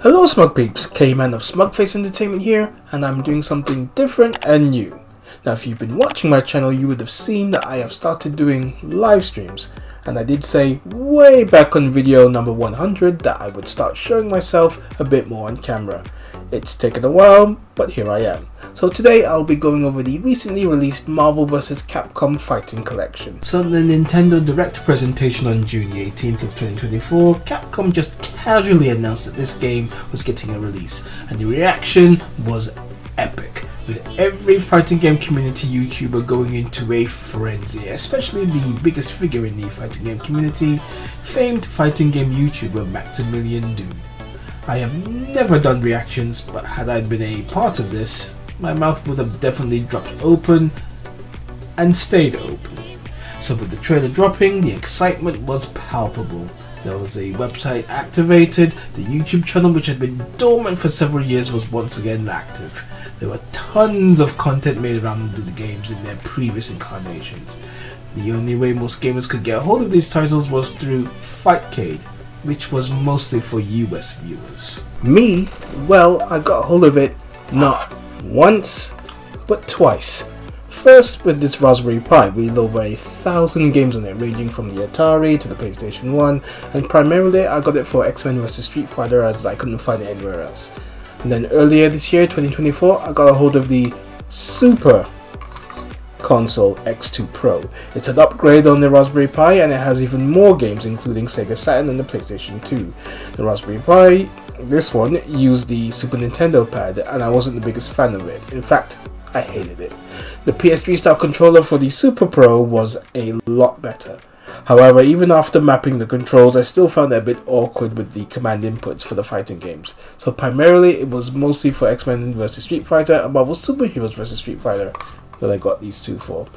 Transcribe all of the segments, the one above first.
Hello Smug Peeps, K-Man of Smugface Entertainment here, and I'm doing something different and new. Now if you've been watching my channel, you would have seen that I have started doing live streams, and I did say way back on video number 100 that I would start showing myself a bit more on camera. It's taken a while, but here I am. So today I'll be going over the recently released Marvel vs. Capcom Fighting Collection. So in the Nintendo Direct presentation on June 18th of 2024, Capcom just casually announced that this game was getting a release, and the reaction was epic, with every fighting game community YouTuber going into a frenzy, especially the biggest figure in the fighting game community, famed fighting game YouTuber MATTMCMUSCLES. I have never done reactions, but had I been a part of this, my mouth would have definitely dropped open and stayed open. So with the trailer dropping, the excitement was palpable. There was a website activated, the YouTube channel which had been dormant for several years was once again active. There were tons of content made around the games in their previous incarnations. The only way most gamers could get a hold of these titles was through Fightcade, which was mostly for US viewers. Me? Well, I got a hold of it not once, but twice. First with this Raspberry Pi with over 1,000 games on it, ranging from the Atari to the PlayStation 1, and primarily I got it for XMen vs Street Fighter as I couldn't find it anywhere else. And then earlier this year, 2024, I got a hold of the Super Console X2 Pro. It's an upgrade on the Raspberry Pi and it has even more games including Sega Saturn and the PlayStation 2. The Raspberry Pi, this one, used the Super Nintendo pad and I wasn't the biggest fan of it. In fact, I hated it. The PS3 style controller for the Super Pro was a lot better. However, even after mapping the controls, I still found it a bit awkward with the command inputs for the fighting games. So primarily it was mostly for X-Men vs Street Fighter and Marvel Super Heroes vs Street Fighter that I got these two for.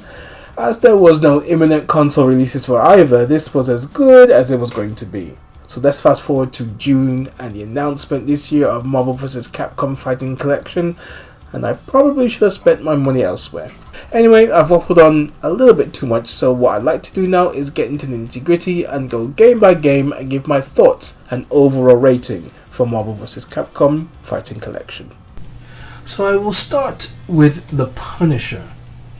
As there was no imminent console releases for either, this was as good as it was going to be. So let's fast forward to June and the announcement this year of Marvel vs. Capcom Fighting Collection, and I probably should have spent my money elsewhere. Anyway, I've waffled on a little bit too much, so what I'd like to do now is get into the nitty gritty and go game by game and give my thoughts and overall rating for Marvel vs. Capcom Fighting Collection. So I will start with The Punisher.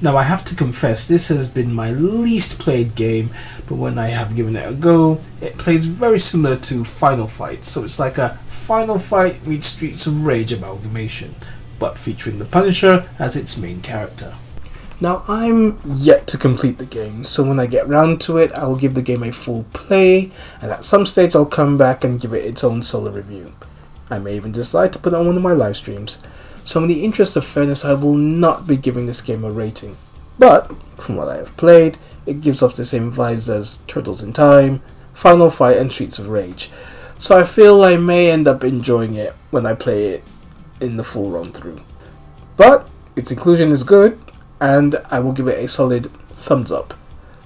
Now I have to confess, this has been my least played game, but when I have given it a go, it plays very similar to Final Fight, so it's like a Final Fight meets Streets of Rage amalgamation, but featuring The Punisher as its main character. Now I'm yet to complete the game, so when I get round to it, I will give the game a full play, and at some stage I'll come back and give it its own solo review. I may even decide to put it on one of my live streams. So in the interest of fairness, I will not be giving this game a rating. But, from what I have played, it gives off the same vibes as Turtles in Time, Final Fight and Streets of Rage. So I feel I may end up enjoying it when I play it in the full run through. But, its inclusion is good, and I will give it a solid thumbs up.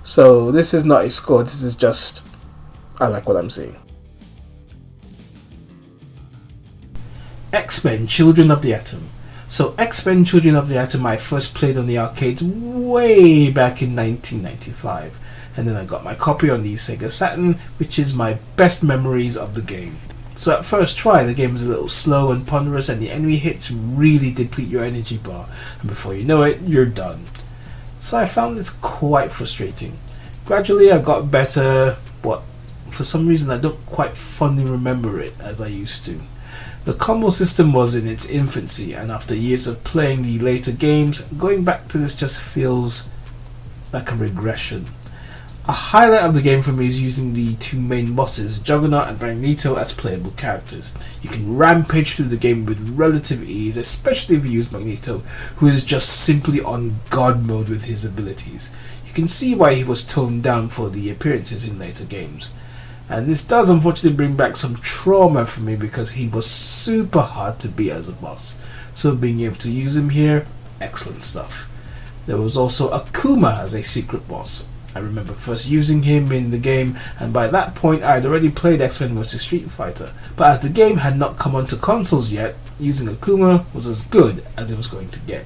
So this is not a score, this is just, I like what I'm seeing. X-Men Children of the Atom. So X-Men Children of the Atom I first played on the arcades way back in 1995, and then I got my copy on the Sega Saturn, which is my best memories of the game. So at first try, the game is a little slow and ponderous and the enemy hits really deplete your energy bar, and before you know it, you're done. So I found this quite frustrating. Gradually I got better, but for some reason I don't quite fondly remember it as I used to. The combo system was in its infancy, and after years of playing the later games, going back to this just feels like a regression. A highlight of the game for me is using the two main bosses, Juggernaut and Magneto, as playable characters. You can rampage through the game with relative ease, especially if you use Magneto, who is just simply on god mode with his abilities. You can see why he was toned down for the appearances in later games. and this does unfortunately bring back some trauma for me because he was super hard to beat as a boss. So being able to use him here, excellent stuff. There was also Akuma as a secret boss. I remember first using him in the game, and by that point I had already played X-Men vs Street Fighter, but as the game had not come onto consoles yet, using Akuma was as good as it was going to get.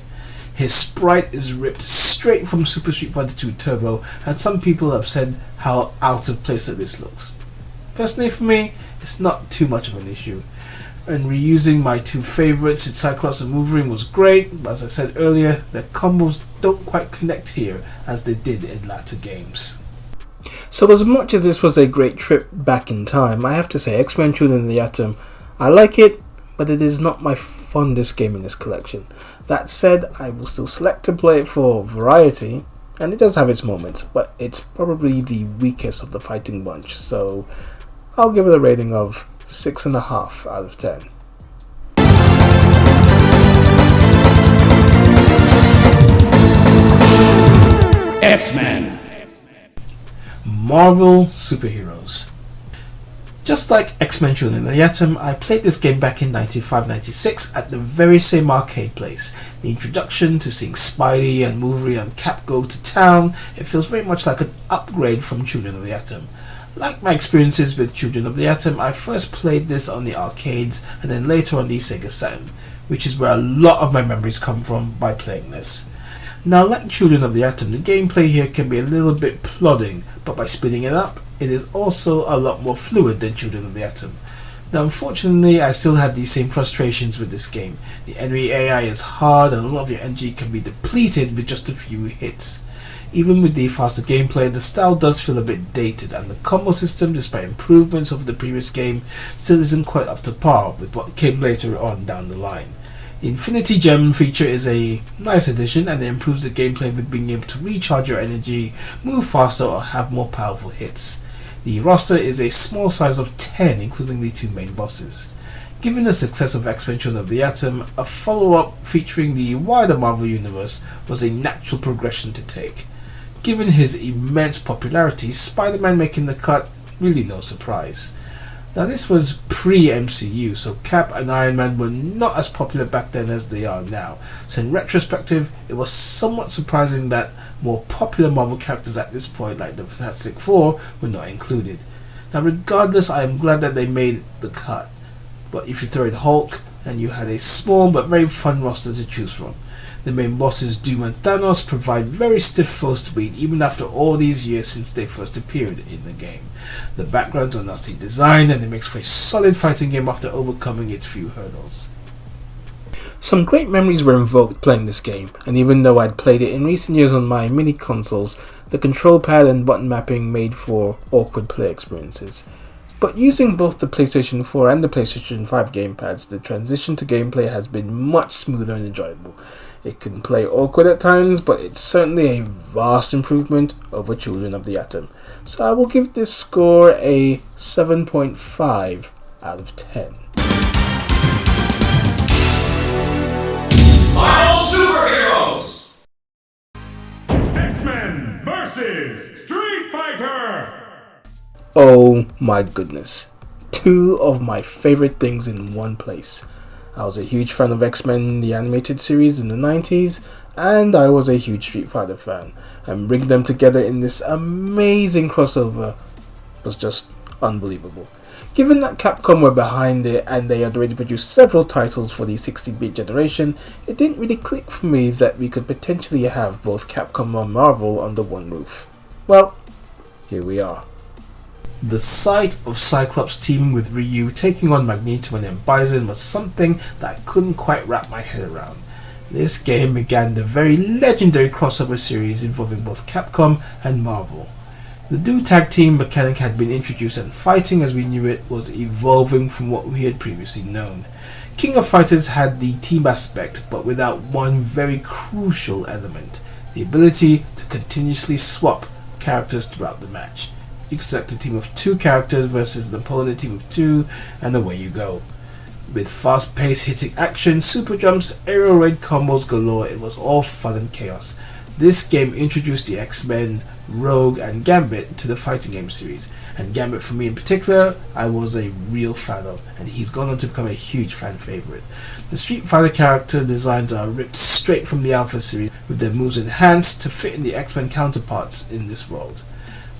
His sprite is ripped straight from Super Street Fighter 2 Turbo, and some people have said how out of place that this looks. Personally for me, it's not too much of an issue. And reusing my two favourites, its Cyclops and Wolverine, was great, but as I said earlier, their combos don't quite connect here as they did in latter games. So as much as this was a great trip back in time, I have to say X-Men Children of the Atom, I like it, but it is not my fondest game in this collection. That said, I will still select to play it for variety, and it does have its moments, but it's probably the weakest of the fighting bunch, so I'll give it a rating of 6.5 out of 10. X-Men. Marvel superheroes. Just like X-Men Children of the Atom, I played this game back in 95-96 at the very same arcade place. The introduction to seeing Spidey and Wolverine and Cap go to town, it feels very much like an upgrade from Children of the Atom. Like my experiences with Children of the Atom, I first played this on the arcades and then later on the Sega Saturn, which is where a lot of my memories come from by playing this. Now, like Children of the Atom, the gameplay here can be a little bit plodding, but by speeding it up, it is also a lot more fluid than Children of the Atom. Now, unfortunately, I still had these same frustrations with this game. The enemy AI is hard and a lot of your energy can be depleted with just a few hits. Even with the faster gameplay, the style does feel a bit dated, and the combo system, despite improvements over the previous game, still isn't quite up to par with what came later on down the line. The Infinity Gem feature is a nice addition, and it improves the gameplay with being able to recharge your energy, move faster, or have more powerful hits. The roster is a small size of 10, including the two main bosses. Given the success of X-Men Children of the Atom, a follow-up featuring the wider Marvel Universe was a natural progression to take. Given his immense popularity, Spider-Man making the cut, really no surprise. Now this was pre-MCU, so Cap and Iron Man were not as popular back then as they are now, so in retrospective it was somewhat surprising that more popular Marvel characters at this point, like the Fantastic Four, were not included. Now regardless, I am glad that they made the cut, but if you throw in Hulk, then you had a small but very fun roster to choose from. The main bosses Doom and Thanos provide very stiff foes to beat even after all these years since they first appeared in the game. The backgrounds are nicely designed and it makes for a solid fighting game after overcoming its few hurdles. Some great memories were invoked playing this game, and even though I'd played it in recent years on my mini consoles, the control pad and button mapping made for awkward play experiences. But using both the PlayStation 4 and the PlayStation 5 gamepads, the transition to gameplay has been much smoother and enjoyable. It can play awkward at times, but it's certainly a vast improvement over Children of the Atom. So I will give this score a 7.5 out of 10. Marvel Superheroes! X-Men vs. Street Fighter! Oh my goodness. Two of my favorite things in one place. I was a huge fan of X-Men, the animated series in the 90s, and I was a huge Street Fighter fan. And bringing them together in this amazing crossover was just unbelievable. Given that Capcom were behind it and they had already produced several titles for the 16-bit generation, it didn't really click for me that we could potentially have both Capcom and Marvel under one roof. Well, here we are. The sight of Cyclops teaming with Ryu, taking on Magneto and then Bison, was something that I couldn't quite wrap my head around. This game began the very legendary crossover series involving both Capcom and Marvel. The duo tag team mechanic had been introduced, and fighting as we knew it was evolving from what we had previously known. King of Fighters had the team aspect, but without one very crucial element: the ability to continuously swap characters throughout the match. You can select a team of 2 characters versus an opponent team of 2, and away you go. With fast-paced hitting action, super jumps, aerial raid combos galore, it was all fun and chaos. This game introduced the X-Men, Rogue and Gambit to the fighting game series, and Gambit for me in particular, I was a real fan of, and he's gone on to become a huge fan favourite. The Street Fighter character designs are ripped straight from the Alpha series, with their moves enhanced to fit in the XMen counterparts in this world.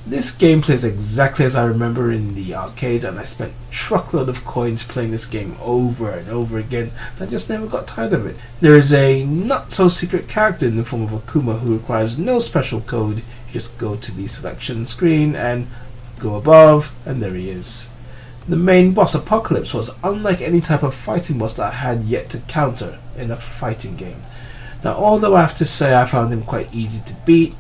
This game plays exactly as I remember in the arcades, and I spent a truckload of coins playing this game over and over again, and I just never got tired of it. There is a not so secret character in the form of Akuma who requires no special code. You just go to the selection screen and go above, and there he is. The main boss, Apocalypse, was unlike any type of fighting boss that I had yet to counter in a fighting game. Now, although I have to say I found him quite easy to beat,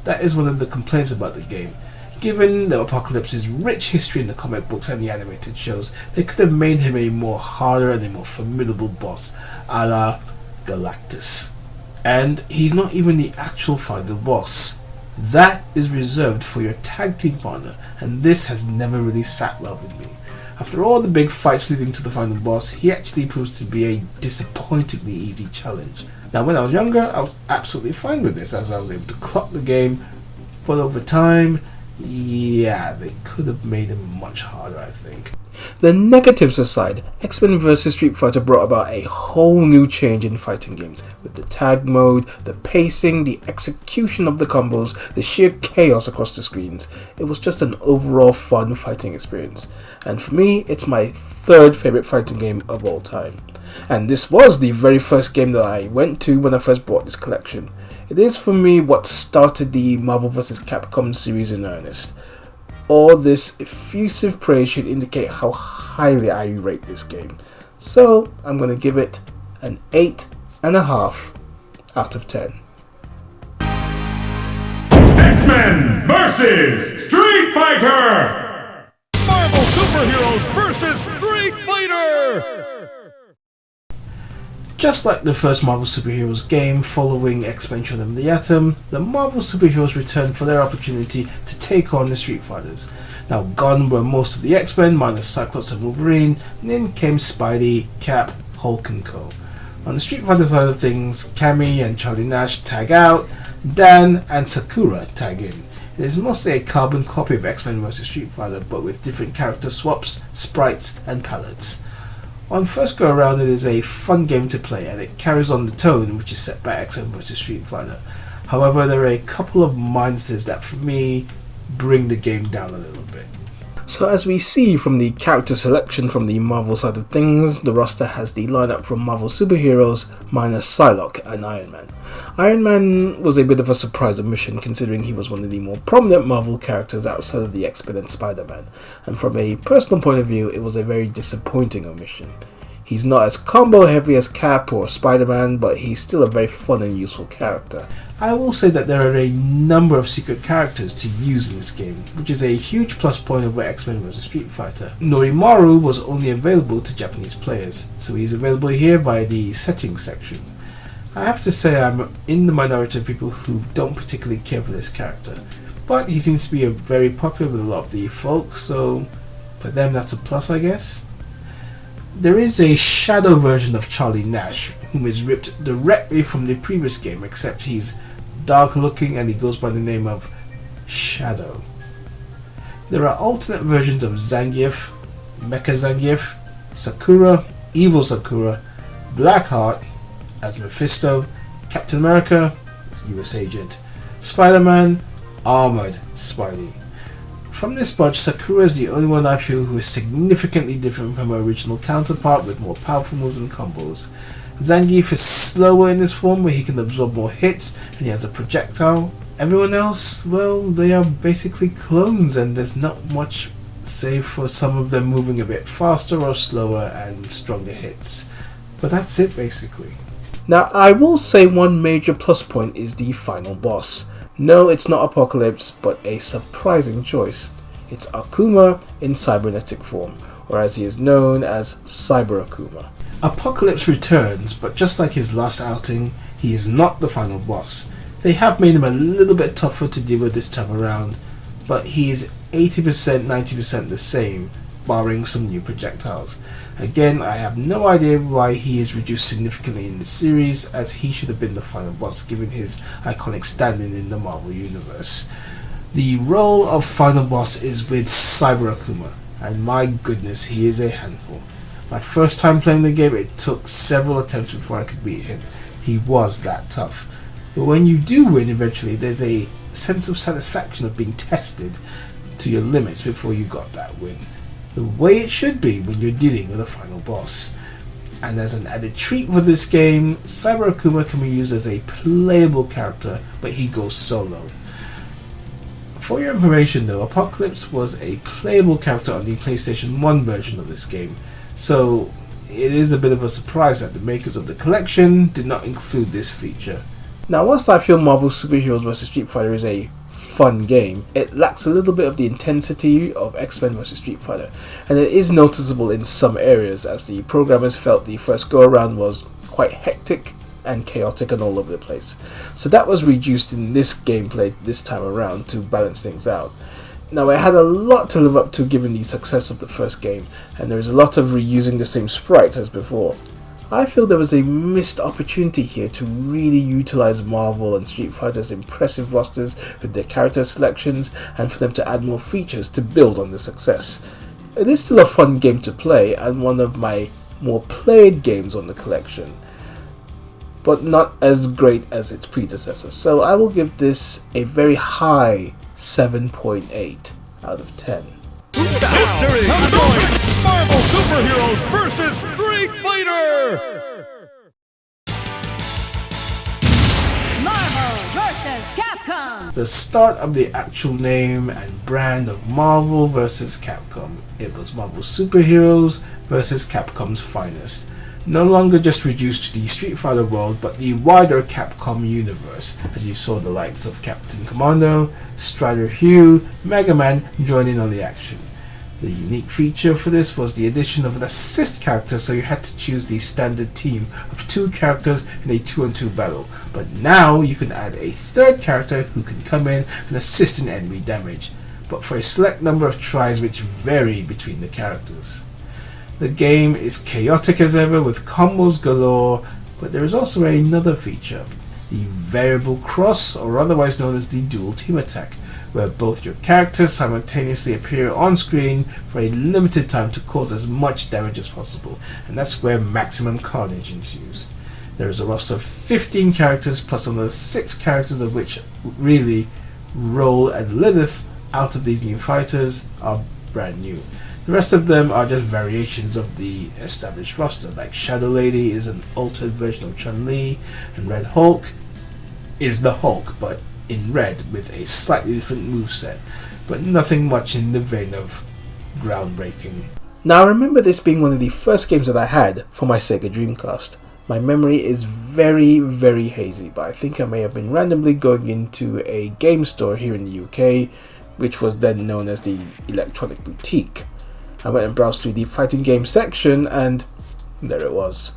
that is one of the complaints about the game. Given the Apocalypse's rich history in the comic books and the animated shows, they could have made him a more harder and a more formidable boss, a la Galactus. And he's not even the actual final boss. That is reserved for your tag team partner, and this has never really sat well with me. After all the big fights leading to the final boss, he actually proves to be a disappointingly easy challenge. Now, when I was younger, I was absolutely fine with this, as I was able to clock the game, but over time, yeah, they could have made him much harder, I think. The negatives aside, X-Men vs Street Fighter brought about a whole new change in fighting games, with the tag mode, the pacing, the execution of the combos, the sheer chaos across the screens. It was just an overall fun fighting experience, and for me, it's my third favourite fighting game of all time. And this was the very first game that I went to when I first bought this collection. It is for me what started the Marvel vs Capcom series in earnest. All this effusive praise should indicate how highly I rate this game. So I'm going to give it an 8.5 out of 10. X-Men vs Street Fighter! Marvel Superheroes vs Street Fighter! Just like the first Marvel Superheroes game following Expansion of the Atom, the Marvel Superheroes returned for their opportunity to take on the Street Fighters. Now, gone were most of the X-Men minus Cyclops and Wolverine, and in came Spidey, Cap, Hulk and Co. On the Street Fighter side of things, Cammy and Charlie Nash tag out, Dan and Sakura tag in. It is mostly a carbon copy of X-Men vs Street Fighter, but with different character swaps, sprites and palettes. On first go around, it is a fun game to play, and it carries on the tone which is set by X-Men vs Street Fighter. However, there are a couple of minuses that for me bring the game down a little bit. So as we see from the character selection from the Marvel side of things, the roster has the lineup from Marvel Superheroes minus Psylocke and Iron Man. Iron Man was a bit of a surprise omission considering he was one of the more prominent Marvel characters outside of the X-Men and Spider-Man, and from a personal point of view it was a very disappointing omission. He's not as combo heavy as Cap or Spider-Man, but he's still a very fun and useful character. I will say that there are a number of secret characters to use in this game, which is a huge plus point over X-Men vs Street Fighter. Norimaru was only available to Japanese players, so he's available here via the settings section. I have to say I'm in the minority of people who don't particularly care for this character, but he seems to be very popular with a lot of the folk, so for them that's a plus, I guess. There is a shadow version of Charlie Nash, whom is ripped directly from the previous game, except he's dark looking and he goes by the name of Shadow. There are alternate versions of Zangief, Mecha Zangief, Sakura, Evil Sakura, Blackheart as Mephisto, Captain America, US Agent, Spider-Man, Armored Spidey. From this bunch, Sakura is the only one I feel who is significantly different from her original counterpart with more powerful moves and combos. Zangief is slower in his form where he can absorb more hits and he has a projectile. Everyone else, well, they are basically clones and there's not much save for some of them moving a bit faster or slower and stronger hits. But that's it basically. Now I will say one major plus point is the final boss. No, it's not Apocalypse, but a surprising choice. It's Akuma in cybernetic form, or as he is known as Cyber Akuma. Apocalypse returns, but just like his last outing, he is not the final boss. They have made him a little bit tougher to deal with this time around, but he is 80%, 90% the same, barring some new projectiles. Again, I have no idea why he is reduced significantly in the series, as he should have been the final boss given his iconic standing in the Marvel Universe. The role of final boss is with Cyber Akuma, and my goodness, he is a handful. My first time playing the game, it took several attempts before I could beat him. He was that tough. But when you do win eventually, there's a sense of satisfaction of being tested to your limits before you got that win. The way it should be when you're dealing with a final boss. And as an added treat for this game, Cyber Akuma can be used as a playable character, but he goes solo. For your information though, Apocalypse was a playable character on the PlayStation 1 version of this game, so it is a bit of a surprise that the makers of the collection did not include this feature. Now, whilst I feel Marvel Super Heroes vs Street Fighter is a fun game, it lacks a little bit of the intensity of XMen vs Street Fighter, and it is noticeable in some areas as the programmers felt the first go around was quite hectic and chaotic and all over the place. So that was reduced in this gameplay this time around to balance things out. Now, it had a lot to live up to given the success of the first game, and there is a lot of reusing the same sprites as before. I feel there was a missed opportunity here to really utilize Marvel and Street Fighter's impressive rosters with their character selections, and for them to add more features to build on the success. It is still a fun game to play and one of my more played games on the collection, but not as great as its predecessor, so I will give this a very high 7.8 out of 10. History! Marvel Superheroes versus Street Fighter! Marvel vs. Capcom! The start of the actual name and brand of Marvel vs. Capcom. It was Marvel Superheroes vs. Capcom's finest. No longer just reduced to the Street Fighter world, but the wider Capcom universe, as you saw the likes of Captain Commando, Strider Hugh, Mega Man join in on the action. The unique feature for this was the addition of an assist character, so you had to choose the standard team of 2 characters in a 2-on-2 battle. But now you can add a third character who can come in and assist in enemy damage, but for a select number of tries which vary between the characters. The game is chaotic as ever with combos galore, but there is also another feature, the variable cross, or otherwise known as the dual team attack, where both your characters simultaneously appear on screen for a limited time to cause as much damage as possible, and that's where maximum carnage ensues. There is a roster of 15 characters plus another 6 characters, of which really Roll and Lilith out of these new fighters are brand new. The rest of them are just variations of the established roster, like Shadow Lady is an altered version of Chun-Li, and Red Hulk is the Hulk, but in red with a slightly different moveset, but nothing much in the vein of groundbreaking. Now, I remember this being one of the first games that I had for my Sega Dreamcast. My memory is very, very hazy, but I think I may have been randomly going into a game store here in the UK, which was then known as the Electronic Boutique. I went and browsed through the fighting game section, and there it was.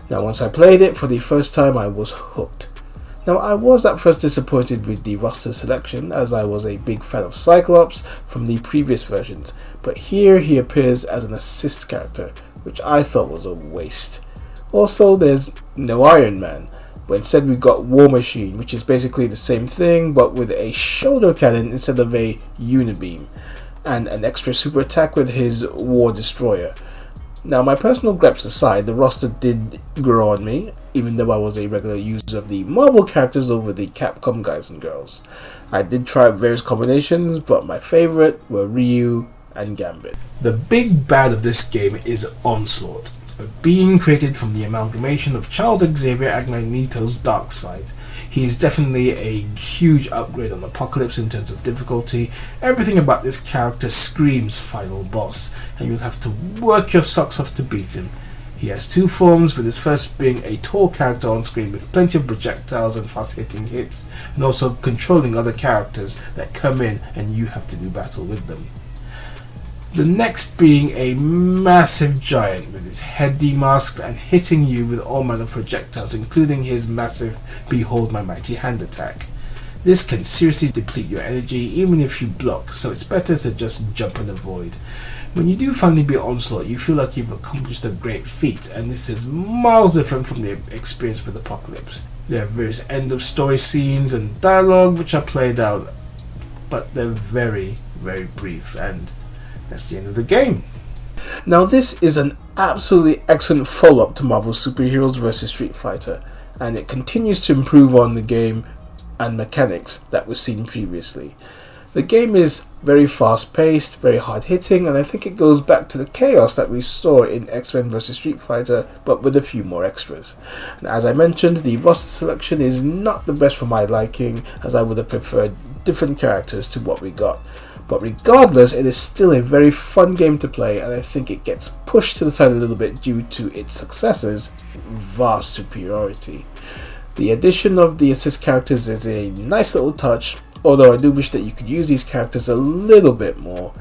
Now, once I played it for the first time, I was hooked. Now, I was at first disappointed with the roster selection, as I was a big fan of Cyclops from the previous versions, but here he appears as an assist character, which I thought was a waste. Also, there's no Iron Man, but instead we got War Machine, which is basically the same thing, but with a shoulder cannon instead of a unibeam, and an extra super attack with his War Destroyer. Now, my personal gripes aside, the roster did grow on me, even though I was a regular user of the Marvel characters over the Capcom guys and girls. I did try various combinations, but my favourite were Ryu and Gambit. The big bad of this game is Onslaught, a being created from the amalgamation of Charles Xavier and Magneto's dark side. He is definitely a huge upgrade on Apocalypse in terms of difficulty. Everything about this character screams final boss, and you'll have to work your socks off to beat him. He has 2 forms, with his first being a tall character on screen with plenty of projectiles and fast hitting hits, and also controlling other characters that come in and you have to do battle with them. The next being a massive giant with his head demasked and hitting you with all manner of projectiles, including his massive Behold My Mighty Hand attack. This can seriously deplete your energy even if you block, so it's better to just jump and avoid. When you do finally beat Onslaught, you feel like you've accomplished a great feat, and this is miles different from the experience with Apocalypse. There are various end of story scenes and dialogue which are played out but they're very, very brief, and that's the end of the game. Now this is an absolutely excellent follow-up to Marvel Superheroes vs Street Fighter, and it continues to improve on the game and mechanics that were seen previously. The game is very fast-paced, very hard-hitting, and I think it goes back to the chaos that we saw in XMen vs Street Fighter, but with a few more extras. And as I mentioned, the roster selection is not the best for my liking, as I would have preferred different characters to what we got. But regardless, it is still a very fun game to play, and I think it gets pushed to the side a little bit due to its successor's vast superiority. The addition of the assist characters is a nice little touch, although I do wish that you could use these characters a little bit more.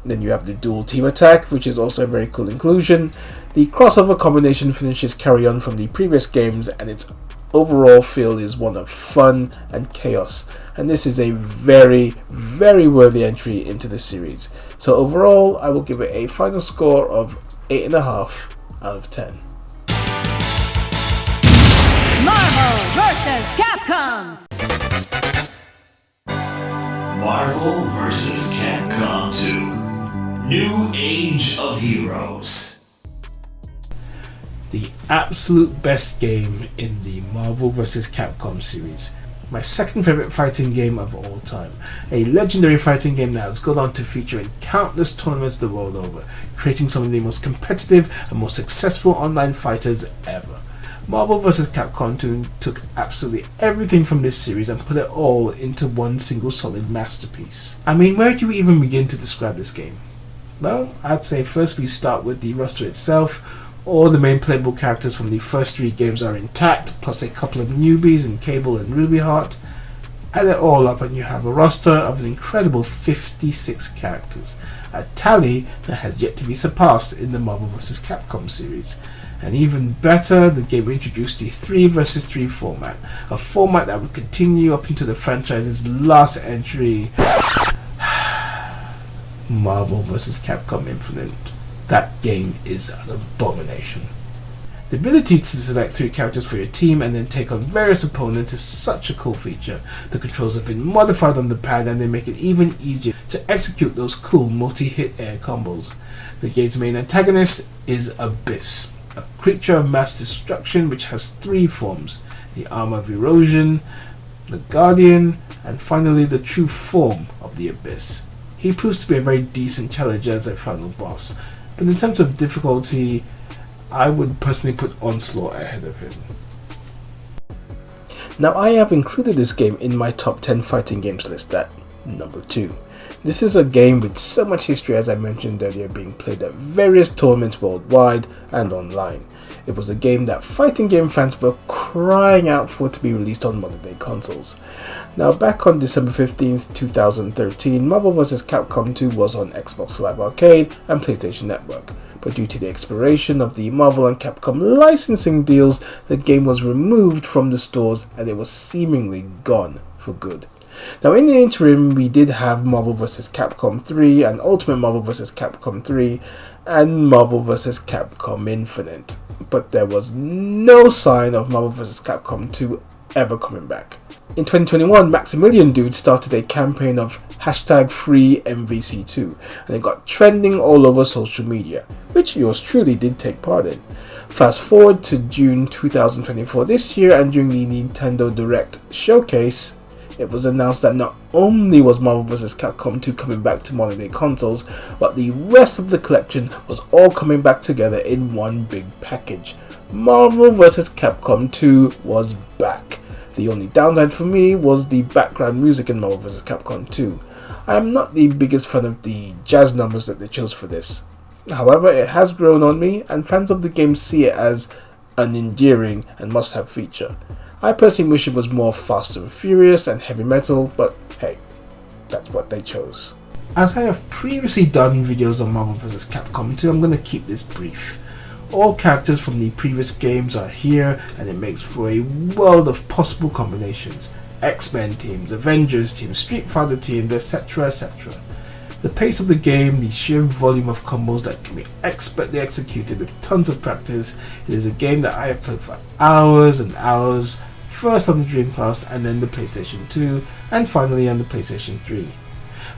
Then you have the dual team attack, which is also a very cool inclusion. The crossover combination finishes carry on from the previous games, and its overall feel is one of fun and chaos, and this is a very, very worthy entry into the series. So overall, I will give it a final score of 8.5 out of 10. Marvel vs. Capcom. Marvel vs. Capcom 2. New Age of Heroes. The absolute best game in the Marvel vs. Capcom series. My second favorite fighting game of all time. A legendary fighting game that has gone on to feature in countless tournaments the world over, creating some of the most competitive and most successful online fighters ever. Marvel vs. Capcom 2 took absolutely everything from this series and put it all into one single solid masterpiece. I mean, where do you even begin to describe this game? Well, I'd say first we start with the roster itself. All the main playable characters from the first 3 games are intact, plus a couple of newbies in Cable and Ruby Heart. Add it all up and you have a roster of an incredible 56 characters, a tally that has yet to be surpassed in the Marvel vs. Capcom series. And even better, the game introduced the 3 vs 3 format, a format that would continue up into the franchise's last entry, Marvel vs. Capcom Infinite. That game is an abomination. The ability to select 3 characters for your team and then take on various opponents is such a cool feature. The controls have been modified on the pad and they make it even easier to execute those cool multi-hit air combos. The game's main antagonist is Abyss, a creature of mass destruction which has 3 forms: the Armor of Erosion, the Guardian, and finally the true form of the Abyss. He proves to be a very decent challenger as a final boss, but in terms of difficulty, I would personally put Onslaught ahead of him. Now I have included this game in my top 10 fighting games list at number 2. This is a game with so much history, as I mentioned earlier, being played at various tournaments worldwide and online. It was a game that fighting game fans were crying out for to be released on modern day consoles. Now back on December 15th, 2013, Marvel vs. Capcom 2 was on Xbox Live Arcade and PlayStation Network, but due to the expiration of the Marvel and Capcom licensing deals, the game was removed from the stores and it was seemingly gone for good. Now in the interim, we did have Marvel vs. Capcom 3 and Ultimate Marvel vs. Capcom 3 and Marvel vs. Capcom Infinite, but there was no sign of Marvel vs. Capcom 2 ever coming back. In 2021, Maximilian Dude started a campaign of #FreeMVC2 and it got trending all over social media, which yours truly did take part in. Fast forward to June 2024 this year, and during the Nintendo Direct showcase, it was announced that not only was Marvel vs. Capcom 2 coming back to modern day consoles, but the rest of the collection was all coming back together in one big package. Marvel vs. Capcom 2 was back. The only downside for me was the background music in Marvel vs. Capcom 2. I am not the biggest fan of the jazz numbers that they chose for this. However, it has grown on me, and fans of the game see it as an endearing and must-have feature. I personally wish it was more Fast and Furious and heavy metal, but hey, that's what they chose. As I have previously done videos on Marvel vs. Capcom 2, I'm going to keep this brief. All characters from the previous games are here, and it makes for a world of possible combinations. X-Men teams, Avengers teams, Street Fighter teams, etc, etc. The pace of the game, the sheer volume of combos that can be expertly executed with tons of practice. It is a game that I have played for hours and hours, first on the Dreamcast and then the PlayStation 2, and finally on the PlayStation 3.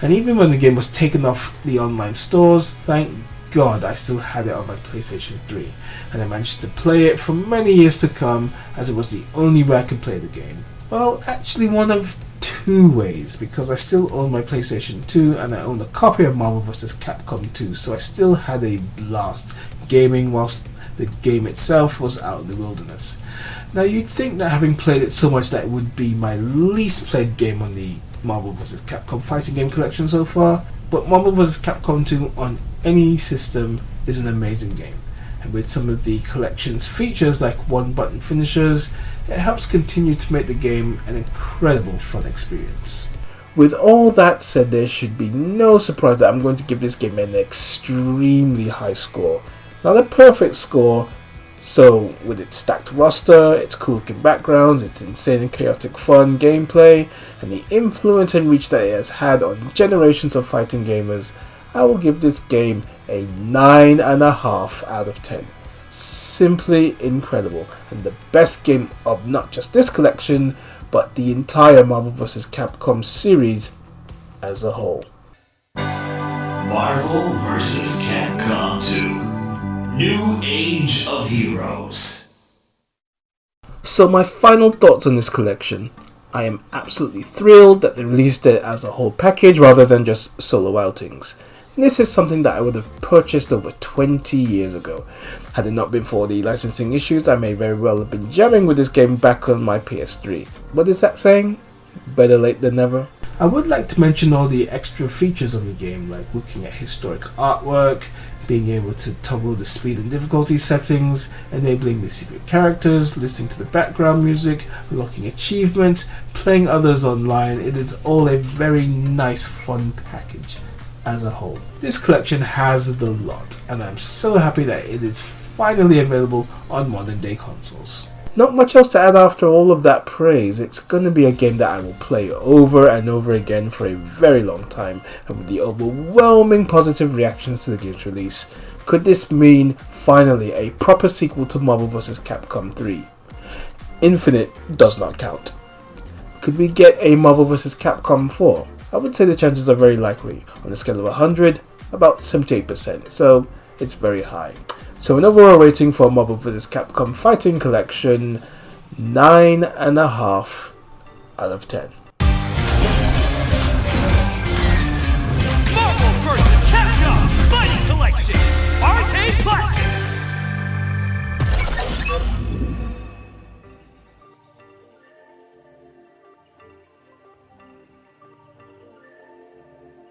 And even when the game was taken off the online stores, thank God I still had it on my PlayStation 3, and I managed to play it for many years to come, as it was the only way I could play the game. Well, actually one of two ways, because I still own my PlayStation 2 and I own a copy of Marvel vs. Capcom 2, so I still had a blast gaming whilst the game itself was out in the wilderness. Now you'd think that having played it so much that it would be my least played game on the Marvel vs. Capcom fighting game collection so far, but Marvel vs. Capcom 2 on any system is an amazing game, and with some of the collection's features like one button finishers, it helps continue to make the game an incredible fun experience. With all that said, there should be no surprise that I'm going to give this game an extremely high score. Not a perfect score, so with its stacked roster, its cool looking backgrounds, its insane and chaotic fun gameplay, and the influence and reach that it has had on generations of fighting gamers, I will give this game a 9.5 out of 10. Simply incredible, and the best game of not just this collection, but the entire Marvel vs. Capcom series as a whole. Marvel vs. Capcom 2. New Age of Heroes. So my final thoughts on this collection. I am absolutely thrilled that they released it as a whole package rather than just solo outings. This is something that I would have purchased over 20 years ago. Had it not been for the licensing issues, I may very well have been jamming with this game back on my PS3. What is that saying? Better late than never. I would like to mention all the extra features on the game, like looking at historic artwork, being able to toggle the speed and difficulty settings, enabling the secret characters, listening to the background music, unlocking achievements, playing others online. It is all a very nice, fun package as a whole. This collection has the lot, and I'm so happy that it is finally available on modern day consoles. Not much else to add after all of that praise. It's going to be a game that I will play over and over again for a very long time, and with the overwhelming positive reactions to the game's release, could this mean finally a proper sequel to Marvel vs. Capcom 3? Infinite does not count. Could we get a Marvel vs. Capcom 4? I would say the chances are very likely. On a scale of 100, about 78%, so it's very high. So in overall rating for Marvel vs. Capcom Fighting Collection, 9.5 out of 10.